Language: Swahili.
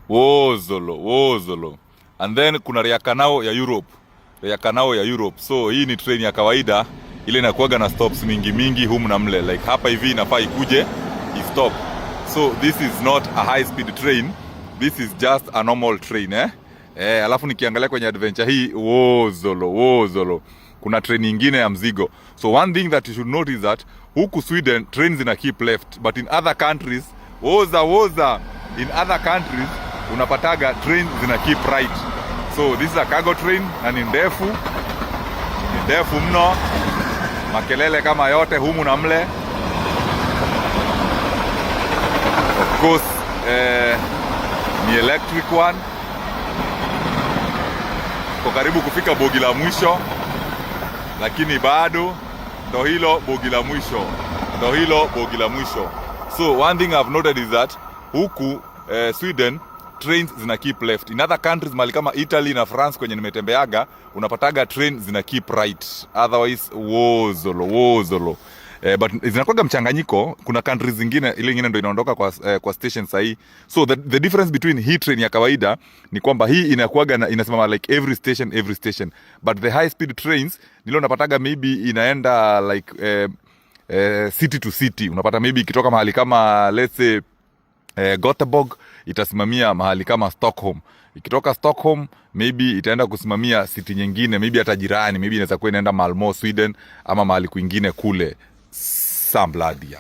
Wozolo. And then kuna Reakanao ya Europe. So hii ni train ya kawaida, ile inakuwaga na stops mingi humu na mle. Like hapa hivi inafaa ikuje stop. So this is not a high speed train. This is just a normal train alafu nikiangalia kwenye adventure hii wozolo. Kuna train nyingine ya mzigo. So one thing that you should note is that huku Sweden trains zina keep left, but in other countries woza in other countries unapataga train zina keep right. So this is a cargo train na ni ndefu mno, makelele kama yote humu na mle. Of course ni electric one. Kwa karibu kufika bogi la mwisho, lakini bado ndo hilo bogi la mwisho. So one thing I've noted is that huku Sweden trains zina keep left. In other countries mali kama Italy na France kwenye nimetembeaga unapataga train zina keep right. Otherwise wozolo. But zinakuwaga mchanganyiko. Kuna countries zingine ile nyingine ndo inaondoka kwa station sahi. So the difference between hii train ya kawaida ni kwamba hii inakuwaga inasimama like every station. But the high speed trains nilo unapataga maybe inaenda like city to city. Unapata maybe ikitoka mahali kama let's say Gothenburg itasimamia mahali kama Stockholm. Ikitoka Stockholm maybe itaenda kusimamia city nyingine, maybe hata jirani, maybe inaweza kuwa inaenda Malmö Sweden ama mahali kwingine kule Sambladia.